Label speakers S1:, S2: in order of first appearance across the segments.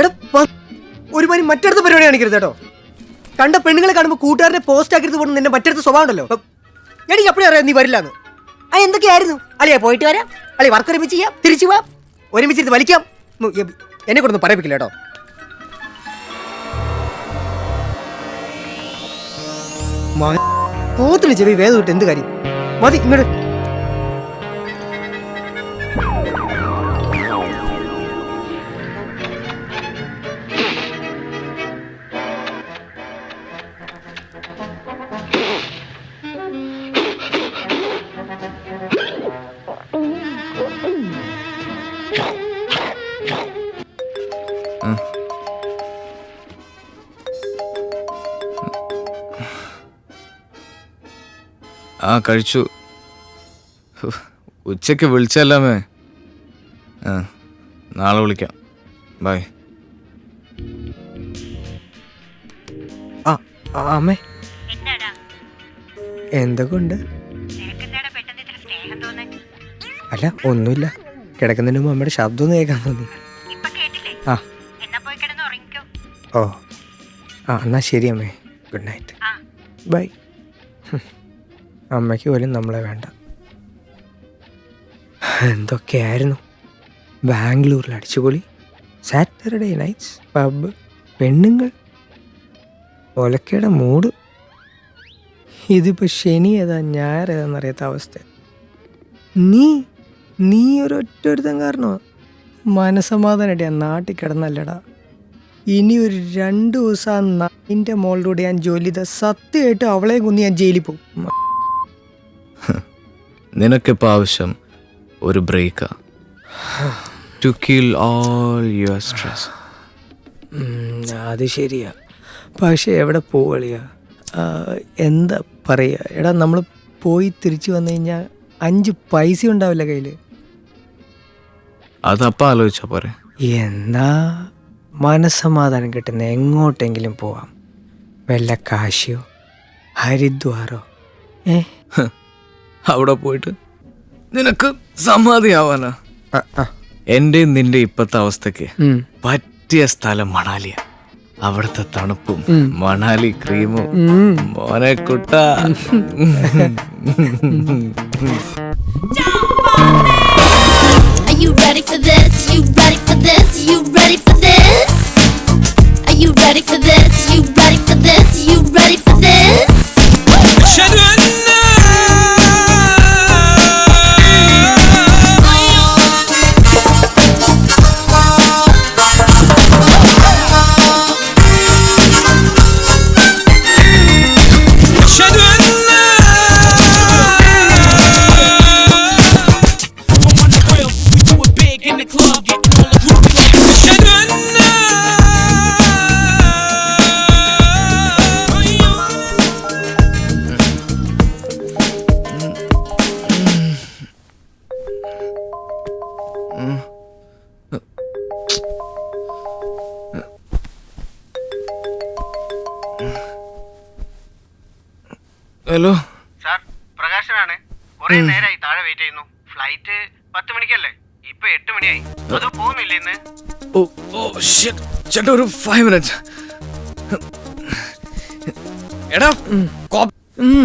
S1: എടാ ഒരുമാതിരി മറ്റടുത്ത പരിപാടി കാണിക്കരുത് കേട്ടോ. കണ്ട പെണ്ണുങ്ങളെ കാണുമ്പോൾ കൂട്ടുകാരനെ പോസ്റ്റ് ആക്കരുത് പോകുന്ന നിന്റെ മറ്റടുത്ത സ്വഭാവം ഉണ്ടല്ലോ. എനിക്ക് അപ്പോഴേ അറിയാം നീ വരില്ലാന്ന്. എന്തൊക്കെയായിരുന്നു അളിയാ? പോയിട്ട് വരാം അളിയ, വർക്ക് ഒരുമിച്ച് ചെയ്യാം, തിരിച്ചു പോവാം, ഒരുമിച്ചിരുന്ന് വലിക്കാം. എന്നെ കൊണ്ടൊന്നും പറയിപ്പിക്കില്ല കേട്ടോ. പോത്തിന് ചെവി വേദം കിട്ടും, എന്ത് കാര്യം? മതി ഇങ്ങോട്ട്.
S2: ആ കഴിച്ചു. ഉച്ചയ്ക്ക് വിളിച്ചല്ലാമേ. നാളെ വിളിക്കാം. ബൈ.
S1: അമ്മേ എന്തൊക്കെ ഉണ്ട്? അല്ല ഒന്നുമില്ല, കിടക്കുന്നതിന് മുമ്പ് അമ്മയുടെ ശബ്ദം ഒന്ന് കേൾക്കാൻ തോന്നി. ആ ഓ എന്നാ ശരി അമ്മേ, ഗുഡ് നൈറ്റ്, ബൈ. അമ്മയ്ക്ക് പോലും നമ്മളെ വേണ്ട. എന്തൊക്കെയായിരുന്നു ബാംഗ്ലൂരിൽ അടിച്ചുപൊളി, സാറ്റർഡേ നൈറ്റ്സ്, പബ്, പെണ്ണുങ്ങൾ, ഒലക്കയുടെ മൂഡ്. ഇതിപ്പോൾ ശനി ഏതാ ഞായർ ഏതാന്നറിയാത്ത അവസ്ഥ. നീ ഒരൊറ്റൊരുത്തൻ കാരണോ മനസമാധാനമായിട്ട് ഞാൻ നാട്ടിൽ കിടന്നല്ലടാ. ഇനി ഒരു 2 ദിവസം നിന്റെ മോളിലൂടെ ഞാൻ ജോലി ചെയ്ത സത്യമായിട്ട് അവളെ കൊന്ന് ഞാൻ ജയിലിൽ പോകും.
S2: നിനക്കിപ്പോൾ ആവശ്യം ഒരു ബ്രേക്കാ, to kill all your stress.
S1: അത് ശരിയാ, പക്ഷെ എവിടെ പോവുകയാ? എന്താ പറയുക എടാ, നമ്മൾ പോയി തിരിച്ചു വന്നു കഴിഞ്ഞാൽ 5 പൈസ ഉണ്ടാവില്ല കയ്യിൽ.
S2: അതപ്പം ആലോചിച്ചാ പോരെ.
S1: എന്നാ മനസ്സമാധാനം കിട്ടുന്ന എങ്ങോട്ടെങ്കിലും പോവാം, വല്ല കാശിയോ ഹരിദ്വാറോ.
S2: അവിടെ പോയിട്ട് നിനക്ക് സമാധിയാവാനാ? എൻ്റെ നിന്റെ ഇപ്പോഴത്തെ അവസ്ഥക്ക് പറ്റിയ സ്ഥലം മണാലിയ. അവിടുത്തെ തണുപ്പും മണാലി ക്രീമും മോനെ കുട്ട.
S3: Are you ready for this? You ready for this? You ready for this? Are you ready for this? You ready for this? You ready for this?
S2: Hello
S4: sir, പ്രകാശനാണ്. കുറെ നേരമായി താഴെ വെയിറ്റ് ചെയ്യുന്നു. ഫ്ലൈറ്റ് 10 മണിക്കല്ലേ, ഇപ്പൊ 8 മണിയായി. അത് പോകുന്നില്ല ഇന്ന്.
S2: ചേട്ടാ ഒരു 5 മിനിറ്റ്സ്. എടാ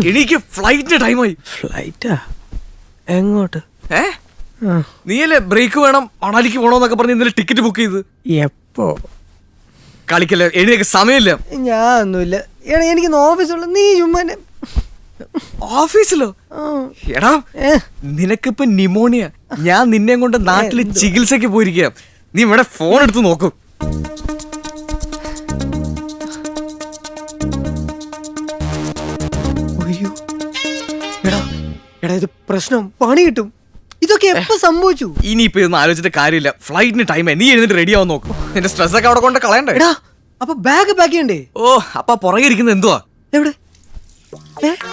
S2: എനിക്ക് ഫ്ലൈറ്റിന്റെ ടൈമായി.
S1: ഫ്ലൈറ്റാ? എങ്ങോട്ട്?
S2: നീയല്ലേ ബ്രേക്ക് വേണം മണാലിക്ക് പോണോന്നൊക്കെ പറഞ്ഞ് ഇന്നലെ ടിക്കറ്റ് ബുക്ക് ചെയ്ത്.
S1: എപ്പോ?
S2: കളിക്കല്ലേ, എഴുതിയൊക്കെ സമയമില്ല.
S1: ഞാൻ ഒന്നുമില്ല, എനിക്ക് ഓഫീസുള്ള. നീ ചുമ്മാ
S2: ഓഫീസിലോ? എടാ നിനക്കിപ്പോ നിമോണിയ. ഞാൻ നിന്നെ കൊണ്ട് നാട്ടില് ചികിത്സക്ക് പോയിരിക്കുക. നീ ഇവിടെ ഫോൺ എടുത്ത് നോക്കും.
S1: എടാ ഇത് പ്രശ്നം, പണി കിട്ടും. ഇതൊക്കെ എപ്പോ സംഭവിച്ചു?
S2: ഇനിയിപ്പോ ഇതൊന്നും ആലോചിച്ചിട്ട് കാര്യമില്ല. ഫ്ലൈറ്റിന് ടൈമായി. നീ എഴുന്നിട്ട് റെഡി ആവാൻ നോക്കും. നിന്റെ സ്ട്രെസ് ഒക്കെ അവിടെ കൊണ്ട് കളയണ്ടേ?
S1: എടാ അപ്പൊ ബാഗ് പാക്ക് ചെയ്യണ്ടേ?
S2: ഓ അപ്പൊ പുറകെ ഇരിക്കുന്നത് എന്തുവാ?
S1: എവിടെ?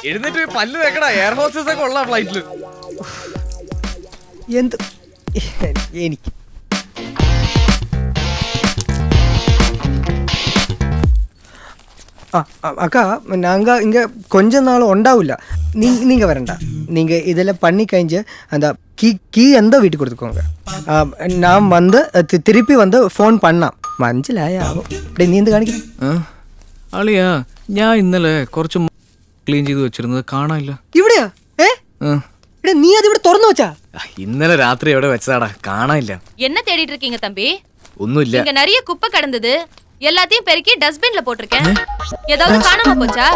S2: എഴുന്നേറ്റ് പല്ല് തേക്കടാ. എയർ ഹോസ്റ്റസ് ഒക്കെ ഉള്ള ഫ്ലൈറ്റില്.
S1: എന്ത് എനിക്ക് அக்கா நாங்கள் இங்கே கொஞ்ச நாள் உண்டாவில்ல. நீங்கள் வரண்டா. நீங்கள் இதெல்லாம் பண்ணி கழிஞ்சு அந்த கீ அந்த வீட்டுக்கு கொடுத்துக்கோங்க. நான் வந்து திருப்பி வந்து ஃபோன் பண்ணான். മനസ്സിലായാവോ? എടേ നീ എന്ത് കാണിക്കണം?
S2: അളിയാ ഞാൻ ഇന്നലെ കുറച്ച് ക്ലീൻ ചെയ്ത് വെച്ചിരുന്നത് കാണാനില്ല.
S1: ഇവിടെയാ? എടേ നീ അത് ഇവിടെ തുറന്നു വെച്ചാ?
S2: ഇന്നലെ രാത്രി എവിടെ വെച്ചതാടാ, കാണാനില്ല.
S5: என்ன தேடிட்டு இருக்கீங்க தம்பி?
S2: ഒന്നുമില്ല.
S5: இங்க நிறைய குப்பை கிடந்தது, எல்லாத்தையும் பெருக்கி டஸ்ட்பின்ல போட்டிருக்கேன். ஏதாவது காணாம போச்சா?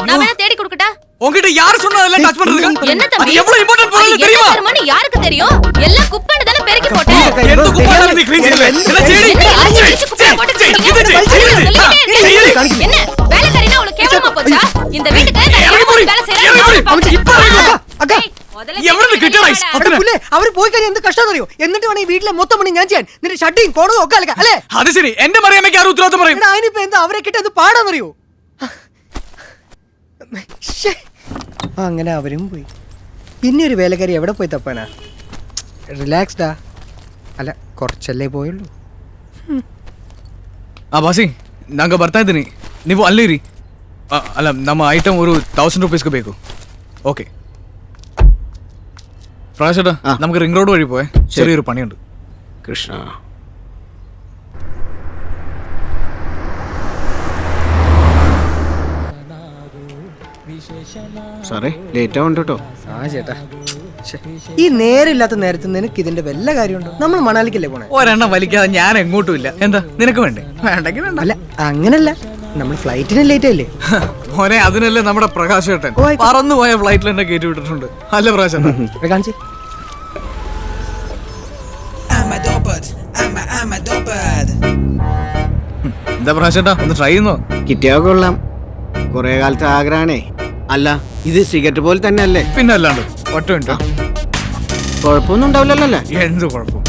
S5: நான் வேணா தேடி கொடுக்கட்டா?
S2: உன்கிட்ட யார் சொன்னா அதெல்லாம் டச் பண்றதுக்கு?
S5: என்ன தம்பி?
S2: அது எவ்வளவு இம்பார்ட்டன்ட் பொருள் தெரியுமா?
S5: தெரியுமா? யாருக்கு தெரியும்? எல்லாம் குப்பைன்னு தானே பெருக்கி போட்டேன்.
S2: എന്ത് കുപ്പാണ് നീ ക്ലീൻ ചെയ്തത്? എല്ലാം ചെയ്യ്.
S5: என்ன யாரு அடிச்சு குப்பை போட்டுருக்கீங்க? என்ன வேலைக்காரினா உங்களுக்கு கேவலமா போச்சா? இந்த வீட்டுக்கு நான் எவ்வளவு வேலை செய்றேன்.
S2: എവിടെ കിട്ടണ
S1: അവര് പോയി കഴിഞ്ഞാൽ എന്ത് കഷ്ടം അറിയോ? എന്നിട്ട് വേണം ഈ വീട്ടിലെ മൊത്തം പണി ഞാൻ ചെയ്യാൻ. നിന്റെ ഷട്ടിയും കോണതും ഒക്കെ അലക്കാം അല്ലേ?
S2: അത് ശരി, എന്റെ മറിയാമ്മയ്ക്ക് ആരും ഉത്തരവാദിത്വം പറയും?
S1: എടാ അതിനിപ്പോ എന്താ അവരെ കിട്ടാൻ ഇത് പാടാന്നറിയോ? അങ്ങനെ അവരും പോയി. പിന്നെ ഒരു വേലക്കാരി എവിടെ പോയി തപ്പാനാ? റിലാക്സ്ഡാ. അല്ല കുറച്ചല്ലേ പോയുള്ളൂ.
S2: ಬಾಸಿ ನಂಗೆ ಬರ್ತಾ ಇದ್ದೀನಿ, ನೀವು ಅಲ್ಲಿರಿ. ಅಲ್ಲ ನಮ್ಮ ಐಟಮ್ ഒരു 1000 റുപ്പീസ്ക്ക് ಬೇಕು. ഓക്കെ പ്രകാശ് ചേട്ടാ, നമുക്ക് റിംഗ് റോഡ് വഴി പോയേ, ചെറിയൊരു പണിയുണ്ട്.
S4: കൃഷ്ണ സാറേ ലേറ്റ് ആവണ്ട കേട്ടോ.
S1: ആ ചേട്ടാ, ഈ നേരില്ലാത്ത നേരത്ത് നിനക്ക് ഇതിന്റെ വല്ല കാര്യമുണ്ടോ? നമ്മൾ മണാലിക്കല്ലേ പോണേ?
S2: ഒരെണ്ണം വലിക്കാതെ ഞാൻ എങ്ങോട്ടും ഇല്ല. എന്താ നിനക്ക് വേണ്ടേ? വേണ്ടെങ്കിൽ വേണ്ട.
S1: അല്ല അങ്ങനല്ല, നമ്മൾ ഫ്ലൈറ്റിന് ലേറ്റ് ആയില്ലേ?
S2: മോനെ അതിനല്ലേ നമ്മുടെ പ്രകാശ് ചേട്ടൻ
S1: ഓ, ആയിക്കോട്ടെ.
S2: പറന്നു പോയ ഫ്ലൈറ്റിൽ എന്നെ കയറ്റി വിട്ടിട്ടുണ്ട്. അല്ല പ്രകാശ് ചേട്ടാ?
S1: കാണിച്ചേ.
S2: എന്താ പ്രകാശ് ചേട്ടാ, ഒന്ന് ട്രൈ ചെയ്യുന്നോ?
S4: കിട്ടിയാ കൊള്ളാം, കൊറേ കാലത്തെ ആഗ്രഹമാണേ. അല്ല ഇത് സിഗരറ്റ് പോലെ തന്നെ അല്ലേ?
S2: പിന്നെ അല്ലാണ്ട് ഒറ്റ മിനിറ്റ്.
S4: കുഴപ്പമൊന്നും ഉണ്ടാവില്ലല്ലോ അല്ലേ?
S2: എന്ത് കുഴപ്പം?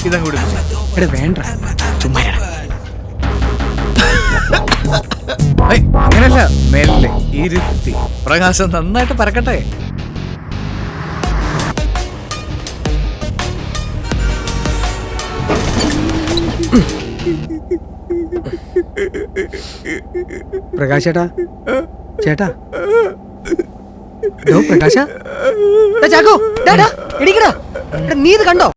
S2: ഇതങ്ങോട്ട്
S1: എടാ വേണ്ട,
S2: അങ്ങനല്ല, മെല്ലെ ഇരുത്തി പ്രകാശം നന്നായിട്ട് പറക്കട്ടെ.
S1: പ്രകാശ് ചേട്ടാ, ചേട്ടാ പ്രകാശ ചാക്കോ, എണീക്കടാ. നീ ഇത് കണ്ടോ?